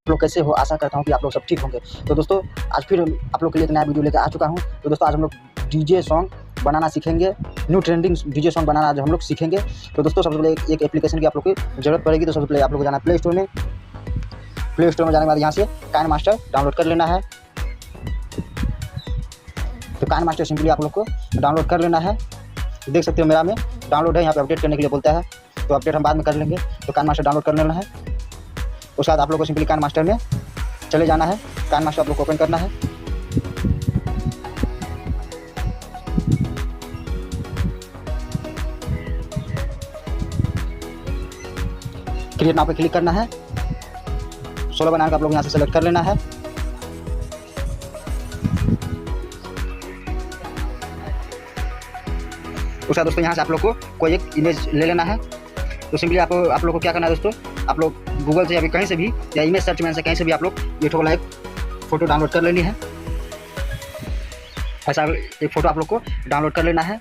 लोग कैसे हो? आशा करता हूँ कि आप लोग सब ठीक होंगे। तो दोस्तों आज फिर आप लोग के लिए एक नया वीडियो लेकर आ चुका हूँ। तो दोस्तों आज हम लोग डीजे सॉन्ग बनाना सीखेंगे, न्यू ट्रेंडिंग डीजे सॉन्ग बनाना आज हम लोग सीखेंगे। तो दोस्तों सबसे पहले एक एप्लीकेशन की आप लोग की ज़रूरत पड़ेगी। तो सबसे पहले आप लोग को जाना है प्ले स्टोर में। प्ले स्टोर में जाने के बाद यहाँ से काइन मास्टर डाउनलोड कर लेना है। तो काइन मास्टर सिंपली आप लोग को डाउनलोड कर लेना है। देख सकते हो मेरा में डाउनलोड है, यहाँ पे अपडेट करने के लिए बोलता है, तो अपडेट हम बाद में कर लेंगे। तो काइन मास्टर डाउनलोड कर लेना है। उसके बाद आप लोग को सिंपली काइन मास्टर में चले जाना है। काइन मास्टर आप लोग को ओपन करना है। क्रिएट नाउ पे क्लिक करना है। 16 बनाने का आप लोग यहाँ से सेलेक्ट कर लेना है। उसके बाद दोस्तों यहाँ से आप लोग को कोई एक इमेज ले लेना है। तो सिंपली आप लोग को क्या करना है दोस्तों, आप लोग गूगल से या कहीं से भी या इमेज सर्च में से कहीं से भी आप लोग ये वाला एक फ़ोटो डाउनलोड कर लेनी है। ऐसा एक फ़ोटो आप लोग को डाउनलोड कर लेना है।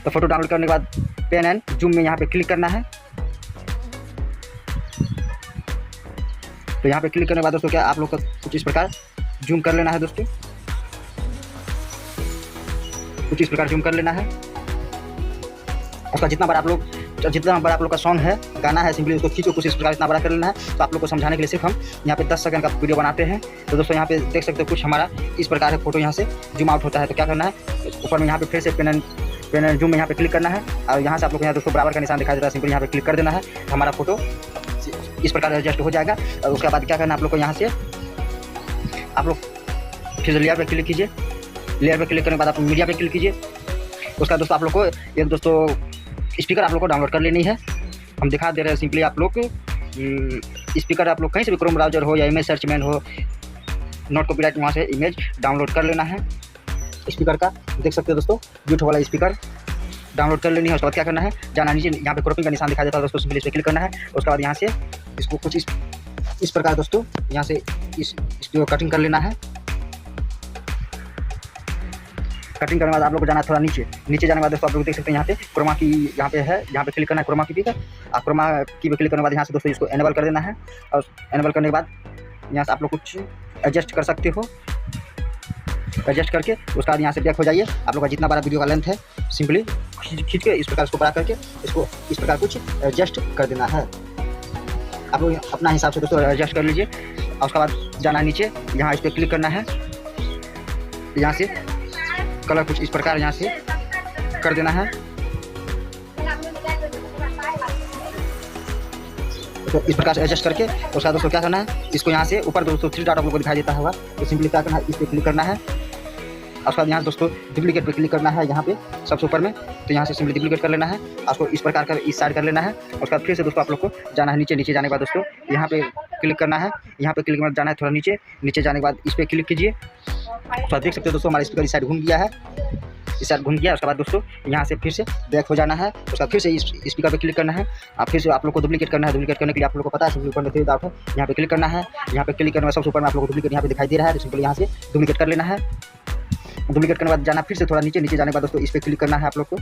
तो फोटो डाउनलोड करने के बाद पेन एंड जूम में यहाँ पे क्लिक करना है। तो यहाँ पे क्लिक करने के बाद दोस्तों क्या आप लोग को कुछ इस प्रकार जूम कर लेना है। दोस्तों कुछ इस प्रकार जूम कर लेना है। उसका जितना बड़ा आप लोग का सॉन्ग है, गाना है, सिंपली उसको खींचो कुछ इस प्रकार इतना बड़ा कर लेना है। तो आप लोग को समझाने के लिए सिर्फ हम यहाँ पे 10 सेकंड का वीडियो बनाते हैं। तो दोस्तों यहाँ पे देख सकते हो कुछ हमारा इस प्रकार है, फोटो यहाँ से जूम आउट होता है। तो क्या करना है, ऊपर में यहाँ पे फिर से पेन एंड जूम में यहाँ पे क्लिक करना है और यहाँ से आप लोग यहाँ दोस्तों बराबर का निशान दिखाई देता है, सिंपली यहाँ पे क्लिक कर देना है। तो हमारा फोटो इस प्रकार एडजस्ट हो जाएगा। और उसके बाद क्या करना है, आप लोग को यहाँ से आप लोग फिर लेयर पे क्लिक कीजिए। लेयर पे क्लिक करने के बाद आप मीडिया पे क्लिक कीजिए। उसका दोस्तों आप लोग को एक दोस्तों स्पीकर आप लोग को डाउनलोड कर लेनी है। हम दिखा दे रहे हैं सिंपली आप लोग स्पीकर आप लोग कहीं से भी क्रोम ब्राउजर हो या इमेज सर्च में हो, नॉट कॉपीराइट, वहाँ से इमेज डाउनलोड कर लेना है स्पीकर का। देख सकते हो दोस्तों ब्यूटीफुल वाला स्पीकर डाउनलोड कर लेनी है। उसके बाद क्या करना है, जाना नीचे, यहाँ पे क्रॉपिंग का निशान दिखा देता है दोस्तों, सिंपली इस पर क्लिक करना है। उसके बाद यहाँ से इसको कुछ इस प्रकार दोस्तों यहाँ से इसको कटिंग कर लेना है। कटिंग करने के बाद आप लोग को जाना है थोड़ा नीचे जाने के बाद दोस्तों आप लोग देख सकते हैं यहाँ पे क्रोमा की यहाँ पे है, यहाँ पे क्लिक करना है क्रोमा की पर। आप क्रोमा की पे क्लिक करने के बाद यहाँ से दोस्तों इसको एनेबल कर देना है। और एनेबल करने के बाद यहाँ से आप लोग कुछ एडजस्ट कर सकते हो। एडजस्ट करके उसके बाद यहाँ से बैक हो जाइए। आप लोग का जितना बड़ा वीडियो का लेंथ है सिंपली खींच के इस प्रकार इसको बड़ा करके इसको इस प्रकार कुछ एडजस्ट कर देना है। आप लोग अपना हिसाब से दोस्तों एडजस्ट कर लीजिए। और उसके बाद जाना नीचे, यहाँ इस पर क्लिक करना है। यहाँ से कलर कुछ इस प्रकार यहाँ से कर देना है। तो इस प्रकार से एडजस्ट करके उसका दोस्तों क्या करना है, इसको यहाँ से ऊपर दोस्तों 3 डॉट आप लोगों को दिखाई देता होगा। तो सिंपली क्या करना है, इस पर क्लिक करना है। उसके बाद यहाँ दोस्तों डुप्लीकेट पे क्लिक करना है, यहाँ पे सबसे ऊपर में। तो यहाँ से सिंपली डुप्लीकेट कर लेना है। उसको इस प्रकार कर इस साइड कर लेना है। उसके बाद फिर से दोस्तों आप लोग को जाना है नीचे जाने के बाद दोस्तों यहाँ पे क्लिक करना है। यहाँ पे क्लिक करके जाना है थोड़ा नीचे जाने के बाद इस पर क्लिक कीजिए। तो देख सकते हो दोस्तों हमारा स्पीकर इस साइड घूम गया है, इस साइड घूम गया। उसके बाद दोस्तों यहाँ से फिर से बैक हो जाना है। उसके बाद फिर से इस स्पीकर पे क्लिक करना है। फिर से आप लोग को डुप्लीकेट करना है। डुप्लीकेट करने के लिए आप लोग को पता है सिंपली ऊपर में 3 डॉट है, यहाँ पे क्लिक करना है। यहाँ पे क्लिक करने में सबसे ऊपर में आप लोग को डुप्लीकेट यहाँ पे दिखाई दे रहा है। तो सिंपली यहाँ से डुप्लीकेट कर लेना है। डुप्लीकेट करने के बाद जाना फिर से थोड़ा नीचे जाने के बाद दोस्तों इस पर क्लिक करना है आप लोग को।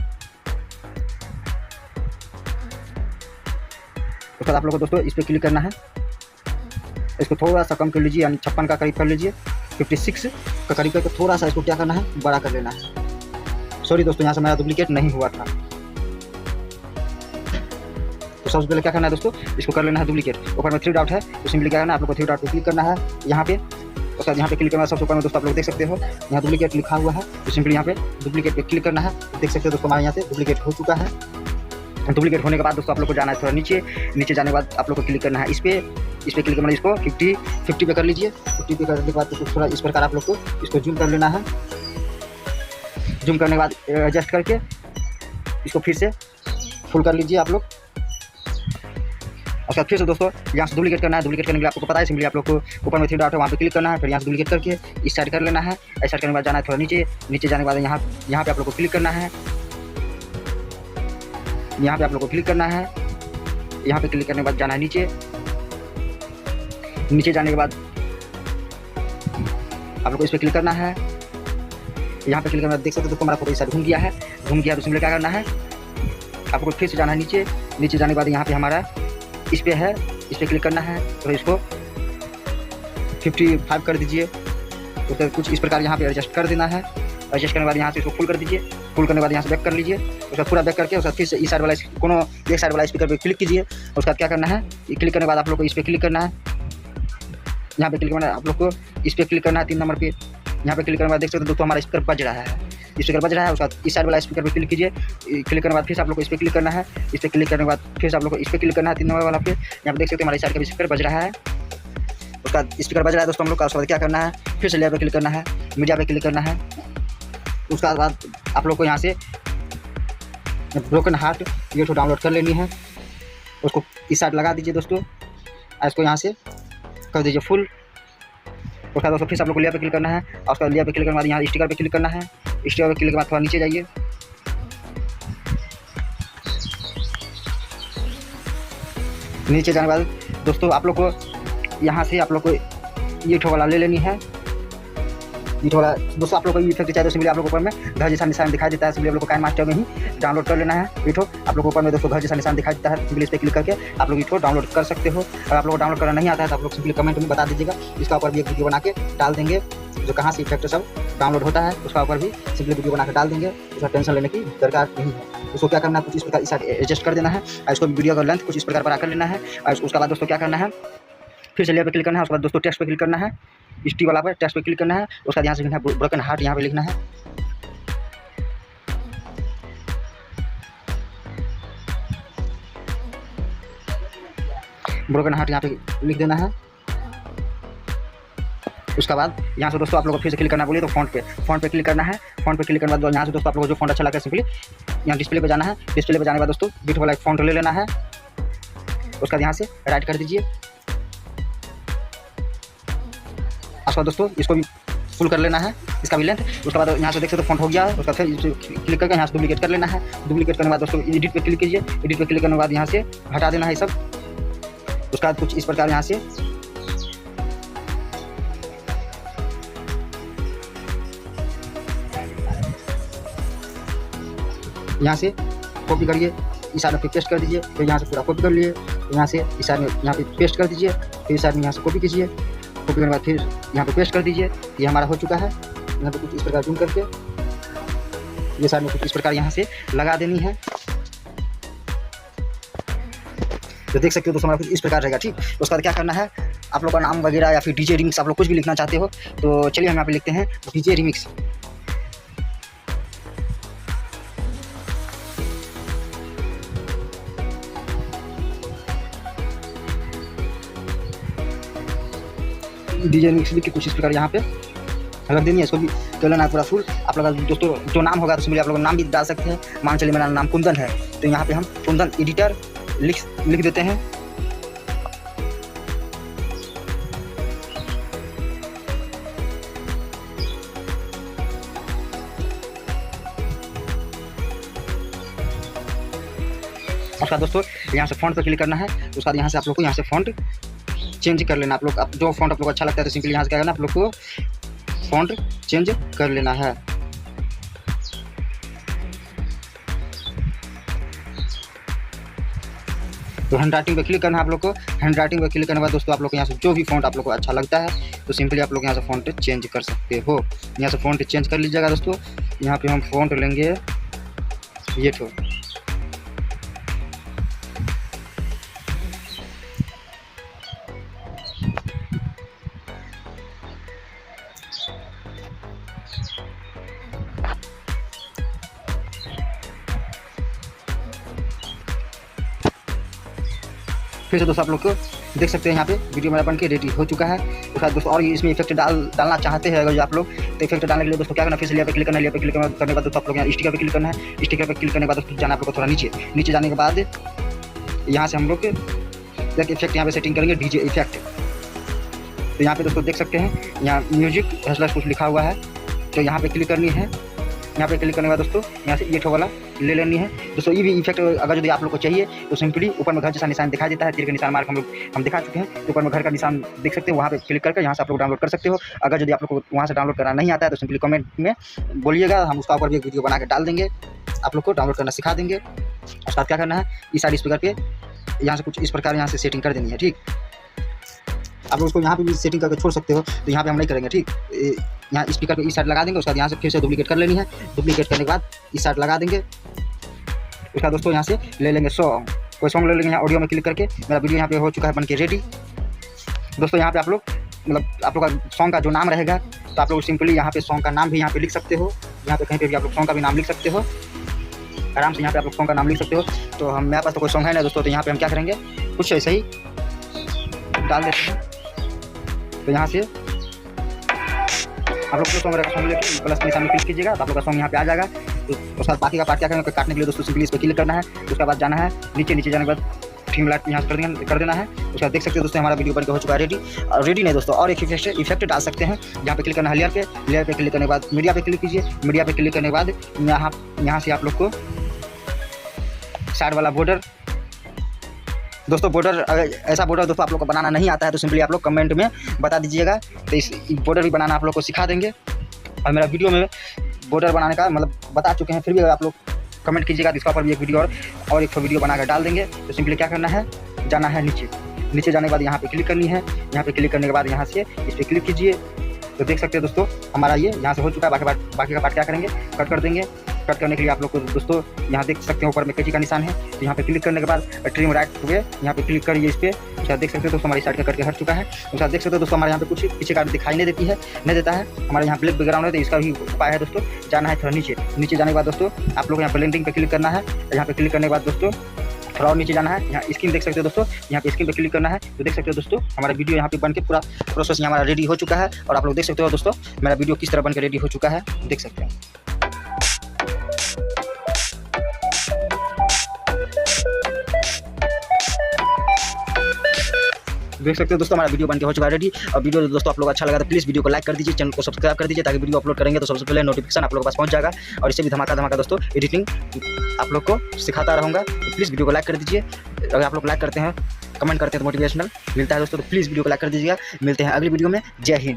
उसके बाद आप लोग को दोस्तों इस पर क्लिक करना है। इसको थोड़ा सा कम कर लीजिए, यानी 56 का करीब कर लीजिए, 56 का करीब करके थोड़ा सा इसको क्या करना है, बड़ा कर लेना है। सॉरी दोस्तों यहाँ से मेरा डुप्लीकेट नहीं हुआ था। तो सबसे पहले क्या करना है दोस्तों, इसको कर लेना है डुप्लीकेट। ऊपर में 3 डॉट है, तो सिंपली क्या करना है, आप लोग को 3 डॉट पे क्लिक करना है यहाँ पे। उसके बाद यहाँ पे क्लिक करना है। सबसे ऊपर में दोस्तों आप लोग देख सकते हो यहाँ डुप्लीकेट लिखा हुआ है। तो सिंपली यहाँ पे डुप्लीकेट पे क्लिक करना है। देख सकते हो दोस्तों हमारे यहाँ से डुप्लीकेट हो चुका है। डुप्लीकेट होने के बाद दोस्तों आप लोग को जाना है थोड़ा नीचे जाने के बाद आप लोग को क्लिक करना है इस पर क्लिक करना है। इसको 50 पे कर लीजिए। 50 पे करने के बाद तो थोड़ा इस प्रकार आप लोग को इसको जूम कर लेना है। जूम करने के बाद एडजस्ट करके इसको फिर से फुल कर लीजिए आप लोग। उसके बाद फिर से दोस्तों यहाँ से डुप्लीकेट करना है। डुप्लीकेट करने के लिए आपको पता है सिंपली आप लोग को ऊपर में 3 डॉट है, वहाँ पे क्लिक करना है। फिर यहाँ से डुप्लीकेट करके इस साइड कर लेना है। इस साइड करने के बाद जाना है थोड़ा नीचे जाने के बाद यहाँ पे आप लोग को क्लिक करना है। यहाँ पे आप लोग को क्लिक करना है। यहाँ पे क्लिक करने के बाद जाना है नीचे जाने के बाद आप लोग को इस पर क्लिक करना है। यहाँ पे क्लिक करना, देख सकते हो तो हमारा फोटो इस साइड घूम गया है। तो सिंपली क्या करना है, आपको फिर से जाना है नीचे जाने के बाद यहाँ पे हमारा इस पर है, इस पर क्लिक करना है। तो इसको 55 कर दीजिए। तो कुछ इस प्रकार यहाँ पे एडजस्ट कर देना है। एडजस्ट करने के बाद यहाँ से इसको फुल कर दीजिए। फुल करने के बाद यहाँ से बैक कर लीजिए। उसका पूरा बैक करके उसका फिर से इस साइड वाला कोनो एक साइड वाला स्पीकर पे क्लिक कीजिए। उसके बाद क्या करना है, क्लिक करने के बाद आप लोग को इस पर क्लिक करना है। यहाँ पे क्लिक करना है, आप लोग को इस पर क्लिक करना है 3 नंबर पे। यहाँ पे क्लिक करने के बाद देख सकते हो दोस्तों हमारा स्पीकर बज रहा है। स्पीकर बज रहा है। उसका इस साइड वाला स्पीकर पे क्लिक कीजिए। क्लिक करने के बाद फिर आप लोग को इस पर क्लिक करना है। इस पर क्लिक करने के बाद फिर आप लोग को इस पर क्लिक करना है 3 नंबर वाला पे। यहाँ पे देख सकते हो हमारे साइड का भी स्पीकर बज रहा है। उसका स्पीकर बज रहा है दोस्तों हम लोग का। उसके बाद क्या करना है, फिर से लेयर पे क्लिक करना है, मीडिया पे क्लिक करना है। उसके बाद आप लोग को यहाँ से ब्रोकन हार्ट ये तो डाउनलोड कर लेनी है। उसको इस साइड लगा दीजिए दोस्तों। इसको यहाँ से कर दीजिए फुल। उसके बाद दोस्तों फिर आप लोग को लेयर पे क्लिक करना है। और उसका लेयर पे क्लिक करने के बाद यहाँ स्टिकर पे क्लिक करना है। स्टिकर पे क्लिक के बाद थोड़ा नीचे जाइए। नीचे जाने के बाद दोस्तों आप लोग को यहाँ से आप लोग को ये ठो वाला ले लेनी है। ये वाला दोस्तों आप लोग को इफेक्ट चाहिए तो सिंपली आप लोग ऊपर में घर जैसा निशान दिखाई देता है। सिंपली आप लोग को काइन मास्टर में ही डाउनलोड कर लेना है। ये आप लोग ऊपर में दोस्तों घर जैसा निशान दिखाई देता है। सिंपली इस पर क्लिक करके आप लोग ये डाउनलोड कर सकते हो। अगर आप लोग को डाउनलोड करना नहीं आता है तो आप लोग सिंपली कमेंट में बता दीजिएगा। इसका ऊपर भी एक वीडियो बना के डाल देंगे जो कहाँ से इफेक्ट सब डाउनलोड होता है। उसका ऊपर भी सिंपली वीडियो बना के डाल देंगे। उसका टेंशन लेने की दरकार नहीं है। उसको क्या करना है, कुछ इस प्रकार इस एडजस्ट कर देना है। और इसको वीडियो का लेंथ कुछ इस प्रकार बड़ा कर लेना है। और उसके बाद दोस्तों क्या करना है, फिर से लेयर पे क्लिक करना है। उसके बाद दोस्तों टेक्स्ट पे क्लिक करना है। टी वाला पर टेक्स्ट पे क्लिक करना है। उसका यहाँ से लिखना है ब्रोकन हार्ट, यहाँ पे लिखना है। ब्रोकन हार्ट यहाँ पे लिख देना है। उसके बाद यहाँ से दोस्तों आप लोगों को फिर से क्लिक करना बोलिए तो फ़ॉन्ट पे क्लिक करना है। फ़ॉन्ट पे क्लिक करने के बाद यहाँ से दोस्तों आप लोगों को जो फ़ॉन्ट अच्छा लगा सिंपली यहाँ डिस्प्ले पे जाना है। डिस्प्ले पे जाने के बाद दोस्तों बिट वाला एक फ़ॉन्ट ले लेना है। उसका यहाँ से राइट कर दीजिए। उसका दोस्तों इसको भी फुल कर लेना है, इसका भी लेंथ। उसके बाद यहाँ से देख सकते हो फ़ॉन्ट हो गया है। उसका फिर क्लिक करके यहाँ से डुप्लीकेट कर लेना है। डुप्लीकेट करने के बाद दोस्तों एडिट पे क्लिक कीजिए। एडिट पे क्लिक करने के बाद यहाँ से हटा देना है सब। उसके बाद कुछ इस प्रकार यहाँ से कॉपी करिए, इस साइड में पेस्ट कर दीजिए। फिर यहाँ से पूरा कॉपी कर लिए। यहाँ से इस साइड में यहाँ पे पेस्ट कर दीजिए। फिर इस साइड में यहाँ से कॉपी कीजिए। कॉपी करने के बाद फिर यहाँ पे पेस्ट कर दीजिए। ये हमारा हो चुका है। यहाँ पे कुछ इस प्रकार जूम करके ये साइड में कुछ इस प्रकार यहाँ से लगा देनी है। तो देख सकते हो दोस्तों हमारा कुछ इस प्रकार रहेगा। ठीक, उसके बाद क्या करना है, आप लोग का नाम वगैरह या फिर डीजे रिमिक्स आप लोग कुछ भी लिखना चाहते हो तो चलिए हम यहाँ पे लिखते हैं डीजे रिमिक्स। डीजे रिमिक्स लिख के कुछ इस प्रकार यहाँ पे रख देनी है। इसको भी कर लेना है पूरा फुल। आप लोग दोस्तों जो नाम होगा तो आप लोग नाम भी डाल सकते हैं। मान चलिए मेरा नाम कुंदन है तो यहाँ पे हम कुंदन एडिटर लिख देते हैं। उसका दोस्तों यहाँ से फ़ॉन्ट पर क्लिक करना है। उसके बाद यहाँ से आप लोग को यहाँ से फ़ॉन्ट चेंज कर लेना। आप लोग जो फ़ॉन्ट आप लोग को अच्छा लगता है तो सिंपली यहाँ से क्या करना, आप लोग को फ़ॉन्ट चेंज कर लेना है। तो हैंड राइटिंग पे क्लिक करना है आप लोग को। हैंड राइटिंग पे क्लिक करने के बाद दोस्तों आप लोग को यहाँ से जो भी फ़ॉन्ट आप लोग को अच्छा लगता है तो सिंपली आप लोग यहाँ से फ़ॉन्ट चेंज कर सकते हो। यहाँ से फ़ॉन्ट चेंज कर लीजिएगा दोस्तों। यहाँ पे हम फ़ॉन्ट लेंगे ये तो फिर से दोस्तों आप लोग को देख सकते हैं यहाँ पे वीडियो मेरा बन के रेडी हो चुका है। उसके बाद दोस्तों और इसमें इफेक्ट डालना चाहते हैं अगर आप लोग तो इफेक्ट डालने के लिए दोस्तों क्या करना, फिर से लेयर पे क्लिक करना है। लेयर पे क्लिक करने के बाद दोस्तों आप लोग यहाँ स्टिकर पे क्लिक करना है। स्टिकर पे क्लिक करने के बाद दोस्तों जाना आप लोग को थोड़ा नीचे जाने के बाद यहाँ से हम लोग एक इफेक्ट यहाँ पे सेटिंग करेंगे डीजे इफेक्ट। तो यहाँ पे दोस्तों देख सकते हैं यहाँ म्यूजिक हैशलैश कुछ लिखा हुआ है तो यहाँ पे क्लिक करनी है। यहाँ पे क्लिक करने के बाद दोस्तों यहाँ से ये ठो वाला ले लेनी है। दोस्तों ये भी इफेक्ट अगर यदि आप लोग को चाहिए तो सिंपली ऊपर में घर जैसा निशान दिखाई देता है, तीर का निशान मार्क हम दिखा चुके हैं। तो ऊपर में घर का निशान देख सकते हो, वहाँ पे क्लिक करके यहाँ से आप लोग डाउनलोड कर सकते हो। अगर यदि आप लोग को वहाँ से डाउनलोड करना नहीं आता है तो सिंपली कमेंट में बोलिएगा, हम उसका ऊपर भी एक वीडियो बना के डाल देंगे, आप लोग को डाउनलोड करना सिखा देंगे। उसके बाद क्या करना है, इस साइड स्पीकर पे यहाँ से कुछ इस प्रकार यहाँ से सेटिंग कर देनी है। ठीक, आप लोग उसको यहाँ पे भी सेटिंग करके छोड़ सकते हो, तो यहाँ पे हम नहीं करेंगे। ठीक, यहाँ स्पीकर को इस साइड लगा देंगे, उसके बाद यहाँ से फिर से डुप्लीकेट कर लेनी है। डुप्लीकेट करने के बाद इस साइड लगा देंगे। उसका दोस्तों यहाँ से ले लेंगे सॉन्ग, कोई सॉन्ग ले लेंगे। यहाँ ऑडियो में क्लिक करके मेरा वीडियो यहाँ पे हो चुका है बन के रेडी। दोस्तों यहाँ पे आप लोग मतलब आप लोग का सॉन्ग का जो नाम रहेगा, तो आप लोग सिंपली यहाँ पे सॉन्ग का नाम भी यहाँ पे लिख सकते हो। यहाँ पे कहीं पे भी आप लोग सॉन्ग का भी नाम लिख सकते हो, आराम से यहाँ पे आप लोग सॉन्ग का नाम लिख सकते हो। तो हम मेरे पास तो कोई सॉन्ग है ना दोस्तों, तो यहाँ पे हम क्या करेंगे, कुछ ऐसे ही डाल देते हैं। तो यहाँ से आप लोग सॉन्ग रहेगा, सॉन्ग लेके प्लस के निशान में क्लिक कीजिएगा, तो आप लोग का सॉन्ग यहाँ पे आ जाएगा। तो उसके बाद बाकी का पार्ट क्या करेंगे, काटने के लिए दोस्तों सिंपली इस पर क्लिक करना है। उसके बाद जाना है नीचे, नीचे जाने के बाद थीम लाइट यहाँ कर देना है। उसके बाद देख सकते हो दोस्तों हमारा वीडियो बनकर हो चुका है रेडी। रेडी नहीं दोस्तों, और एक इफेक्ट डाल सकते हैं। यहाँ पे क्लिक करना है लेयर पे क्लिक करने के बाद मीडिया पे क्लिक कीजिए। मीडिया पे क्लिक करने के बाद यहाँ से आप लोग को साइड वाला बॉर्डर, दोस्तों बॉर्डर ऐसा बॉर्डर दोस्तों आप लोग को बनाना नहीं आता है तो सिंपली आप लोग कमेंट में बता दीजिएगा, तो इस बॉर्डर भी बनाना आप लोग को सिखा देंगे। और मेरा वीडियो में बॉर्डर बनाने का मतलब बता चुके हैं, फिर भी अगर आप लोग कमेंट कीजिएगा तो इसका ऊपर भी एक वीडियो और एक वीडियो बनाकर डाल देंगे। तो सिंपली क्या करना है, जाना है नीचे, नीचे जाने के बाद यहाँ पे क्लिक करनी है। यहाँ पे क्लिक करने के बाद यहाँ से इस पर क्लिक कीजिए। तो देख सकते हैं दोस्तों हमारा ये यहाँ से हो चुका है। बाकी का पार्ट क्या करेंगे, कट कर देंगे। कट करने के लिए आप लोग को दोस्तों यहाँ देख सकते हैं ऊपर में कैंची का निशान है, तो यहाँ पे क्लिक करने के बाद ट्रिम राइट हुए यहाँ पे क्लिक करिए इस पर। उसका देख सकते हो दोस्तों हमारी साइड का कट के हट चुका है। उसका देख सकते हो दोस्तों हमारे यहाँ पे कुछ पीछे का दिखाई नहीं देता है। हमारे यहाँ ब्लैक बैकग्राउंड है, तो इसका भी उपाय है दोस्तों, जाना है थोड़ा नीचे। नीचे जाने के बाद दोस्तों आप लोग यहाँ ब्लेंडिंग पे क्लिक करना है। यहाँ पे क्लिक करने के बाद दोस्तों थोड़ा और नीचे जाना है। यहाँ स्क्रीन देख सकते हो दोस्तों, यहाँ पे स्क्रीन पे क्लिक करना है। तो देख सकते हो दोस्तों हमारा वीडियो यहाँ पे बन के पूरा प्रोसेस यहाँ हमारा रेडी हो चुका है। और आप लोग देख सकते हो दोस्तों मेरा वीडियो किस तरह बन के रेडी हो चुका है, देख सकते हैं। देख सकते हो दोस्तों हमारा वीडियो बनके हो चुका है रेडी। और वीडियो दोस्तों आप लोग अच्छा लगा तो प्लीज़ वीडियो को लाइक कर दीजिए, चैनल को सब्सक्राइब कर दीजिए, ताकि वीडियो अपलोड करेंगे तो सबसे पहले नोटिफिकेशन आप लोगों के पास पहुंच जाएगा। और इससे भी धमाका दोस्तों एडिटिंग आप लोग को सिखाता रहूँगा। तो प्लीज़ वीडियो को लाइक कर दीजिए। अगर आप लोग लाइक करते हैं, कमेंट करते हैं तो मोटिवेशनल मिलता है दोस्तों। तो प्लीज़ वीडियो को लाइक कर दीजिएगा। मिलते हैं अगली वीडियो में। जय हिंद।